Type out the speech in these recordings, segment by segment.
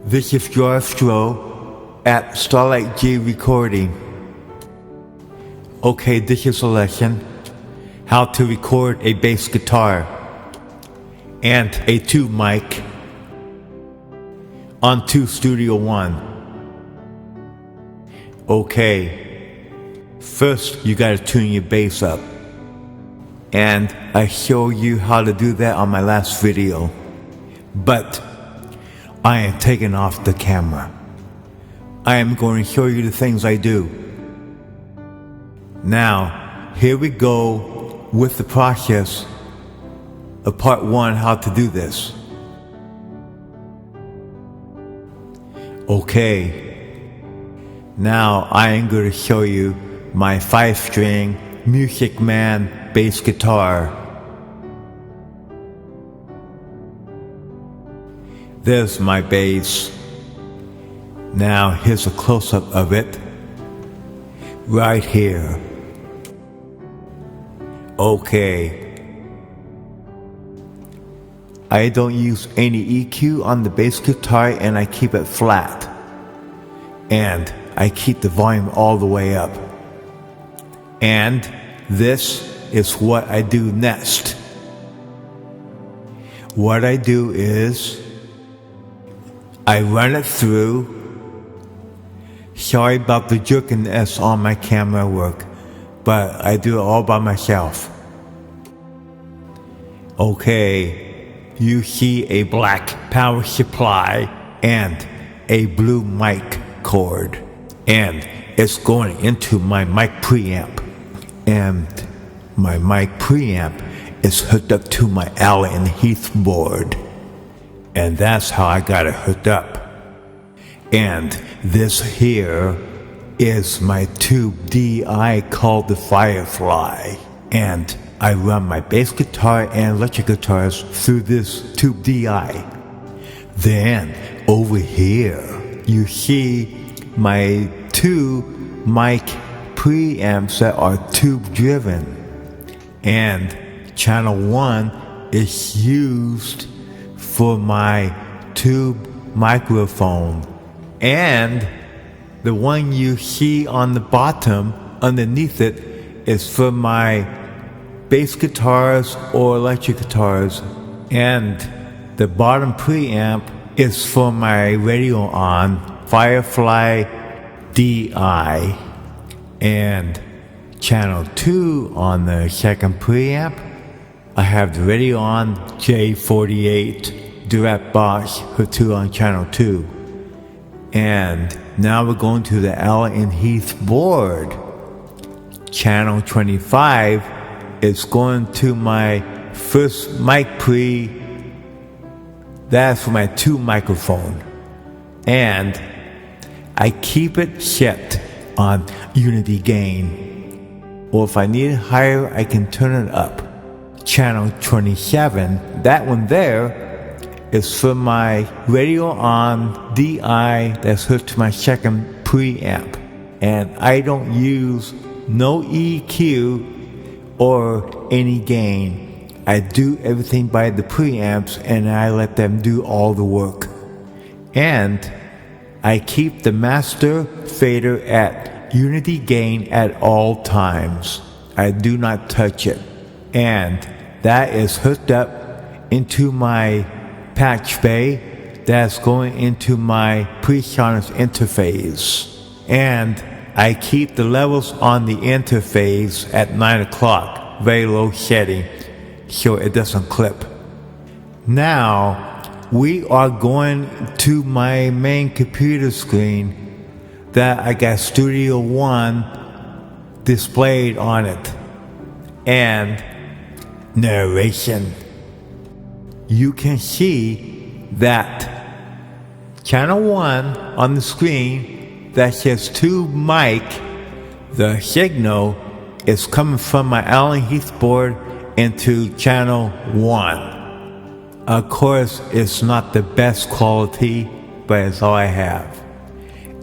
This is your Astro at Starlight G Recording. Okay, this is a lesson how to record a bass guitar and a tube mic onto Studio One. Okay, first you gotta tune your bass up, and I show you how to do that on my last video, but I am taking off the camera. I am going to show you the things I do. Now, here we go with the process of part one, how to do this. Okay, now I am going to show you my 5-string Music Man bass guitar. There's my bass. Now here's a close-up of it. Right here. Okay. I don't use any EQ on the bass guitar, and I keep it flat. And I keep the volume all the way up. And this is what I do next. What I do is I run it through. Sorry about the jerkiness on my camera work, but I do it all by myself. Okay, you see a black power supply and a blue mic cord, and it's going into my mic preamp, and my mic preamp is hooked up to my Allen Heath board. And that's how I got it hooked up. And this here is my tube DI called the Firefly. And I run my bass guitar and electric guitars through this tube DI. Then over here, you see my two mic preamps that are tube driven. And channel 1 is used for my tube microphone, and the one you see on the bottom underneath it is for my bass guitars or electric guitars, and the bottom preamp is for my radio on Firefly DI, and channel 2 on the second preamp I have the radio on J48 direct box hooked to on channel 2. And now we're going to the Allen Heath board. Channel 25 is going to my first mic pre. That's for my tube microphone. And I keep it set on unity gain. Or if I need it higher, I can turn it up. Channel 27, that one there is for my radio on DI that's hooked to my second preamp. And I don't use no EQ or any gain. I do everything by the preamps, and I let them do all the work. And I keep the master fader at unity gain at all times. I do not touch it. And that is hooked up into my patch bay that's going into my PreSonus interface. And I keep the levels on the interface at 9 o'clock, very low setting, so it doesn't clip. Now, we are going to my main computer screen that I got Studio One displayed on it. And narration. You can see that channel 1 on the screen that says tube mic, the signal is coming from my Allen Heath board into channel 1. Of course, it's not the best quality, but it's all I have.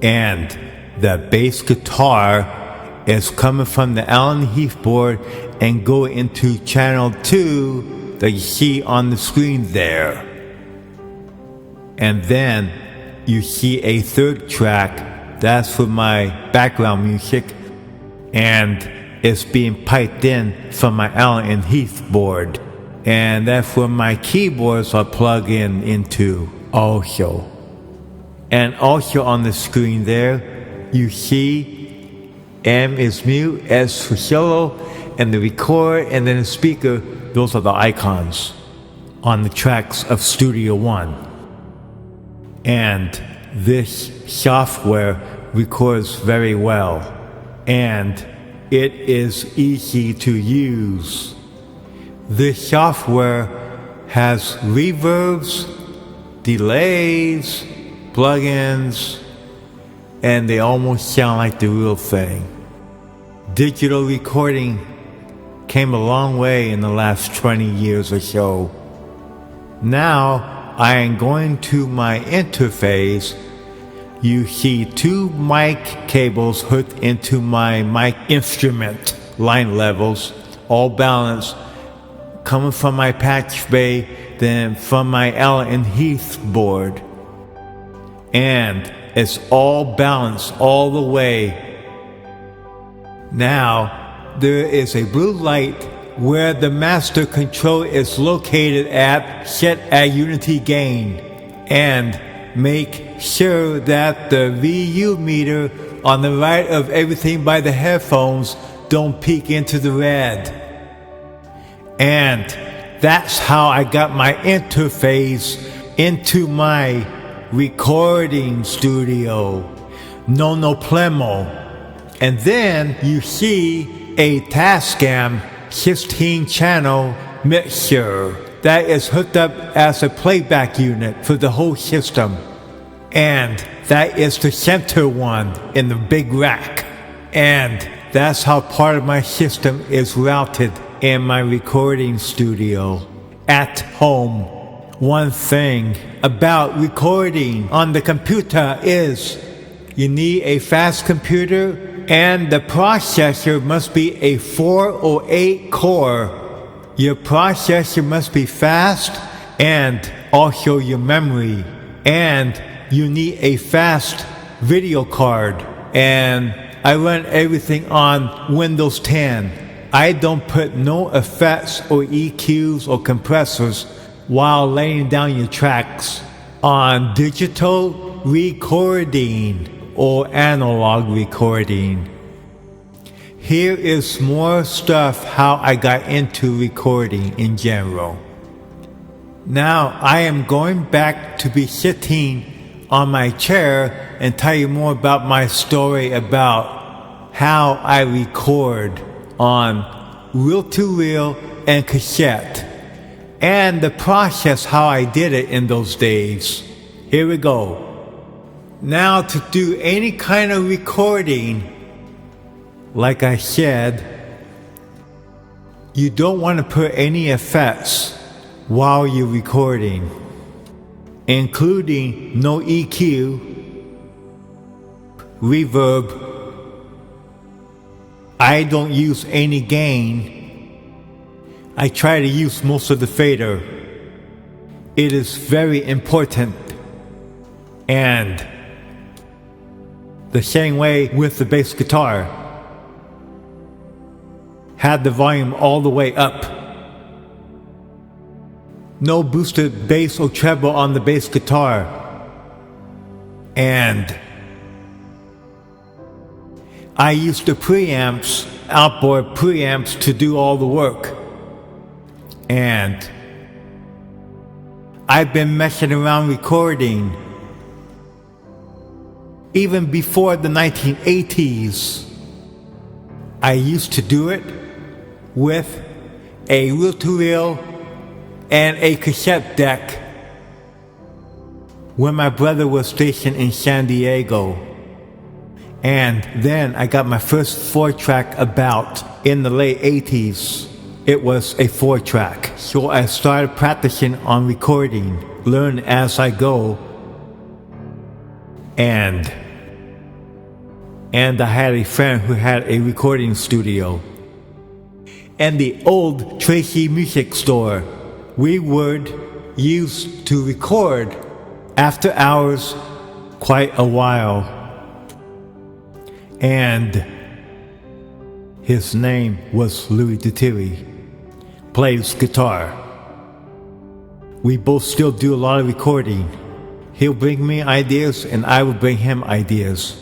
And the bass guitar is coming from the Allen Heath board and go into channel 2 that you see on the screen there. And then you see a third track. That's for my background music. And it's being piped in from my Allen and Heath board. And that's where my keyboards are plugged in into also. And also on the screen there, you see M is mute, S for solo, and the record, and then the speaker. Those are the icons on the tracks of Studio One. And this software records very well, and it is easy to use. This software has reverbs, delays, plugins, and they almost sound like the real thing. Digital recording came a long way in the last 20 years or so. Now I am going to my interface. You see two mic cables hooked into my mic instrument line levels, all balanced, coming from my patch bay, then from my Allen and Heath board. And it's all balanced all the way. Now, there is a blue light where the master control is located at, set at unity gain, and make sure that the VU meter on the right of everything by the headphones don't peek into the red. And that's how I got my interface into my recording studio. No plemo. And then you see a Tascam 16 channel mixer that is hooked up as a playback unit for the whole system. And that is the center one in the big rack. And that's how part of my system is routed in my recording studio at home. One thing about recording on the computer is you need a fast computer, and the processor must be a 4 or 8 core. Your processor must be fast, and also your memory. And you need a fast video card. And I run everything on Windows 10. I don't put no effects or EQs or compressors while laying down your tracks. On digital recording or analog recording. Here is more stuff how I got into recording in general. Now I am going back to be sitting on my chair and tell you more about my story about how I record on reel-to-reel and cassette, and the process how I did it in those days. Here we go. Now to do any kind of recording, like I said, you don't want to put any effects while you're recording, including no EQ, reverb. I don't use any gain. I try to use most of the fader. It is very important. And the same way with the bass guitar. Had the volume all the way up. No boosted bass or treble on the bass guitar. And I used the preamps, outboard preamps, to do all the work. And I've been messing around recording even before the 1980s. I used to do it with a reel-to-reel and a cassette deck when my brother was stationed in San Diego. And then I got my first 4-track about in the late 80s. It was a 4-track. So I started practicing on recording, learn as I go. And I had a friend who had a recording studio. And the old Tracy Music Store, we would use to record after hours quite a while. And his name was Louis Detiri. Plays guitar. We both still do a lot of recording. He'll bring me ideas and I will bring him ideas.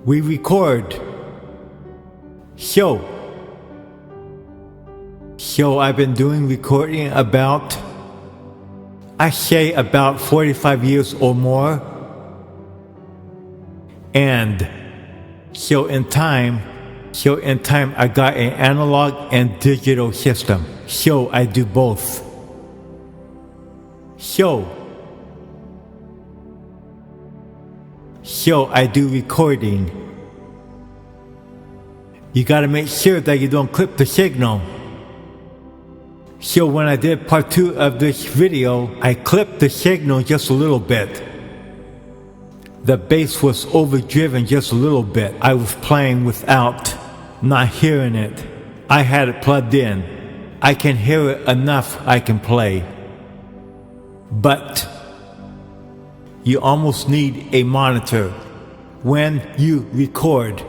We record. So I've been doing recording about, I say about 45 years or more. And so in time I got an analog and digital system. So I do both. So I do recording. You gotta make sure that you don't clip the signal. So when I did part 2 of this video, I clipped the signal just a little bit. The bass was overdriven just a little bit. I was playing without not hearing it. I had it plugged in. I can hear it enough I can play. But you almost need a monitor when you record,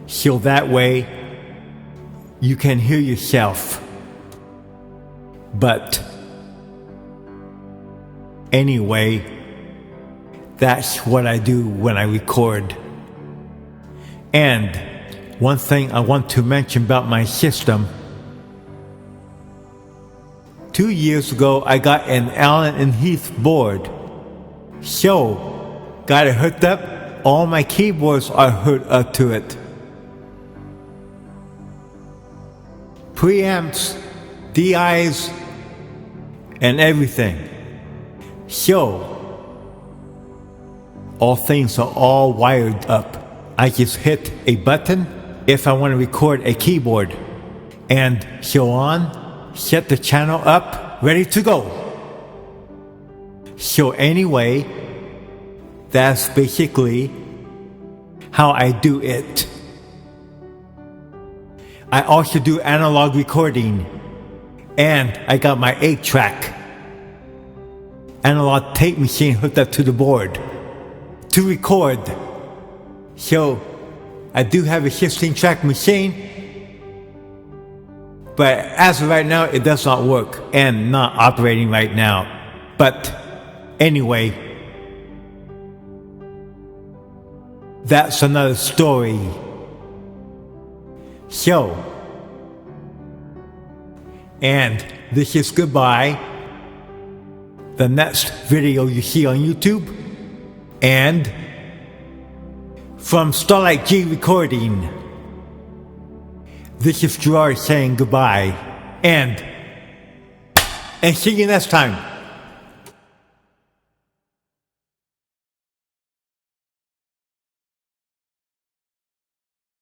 so that way you can hear yourself. But anyway, that's what I do when I record. And one thing I want to mention about my system. 2 years ago, I got an Allen and Heath board. So, got it hooked up. All my keyboards are hooked up to it. Preamps, DIs, and everything. So, all things are all wired up. I just hit a button if I want to record a keyboard. And so on. Set the channel up, ready to go. So anyway, that's basically how I do it. I also do analog recording, and I got my 8-track analog tape machine hooked up to the board to record. So I do have a 16-track machine, but as of right now, it does not work and not operating right now. But anyway, that's another story. So, and this is goodbye. The next video you see on YouTube, and from Starlight G Recording, this is Gerard saying goodbye, and see you next time.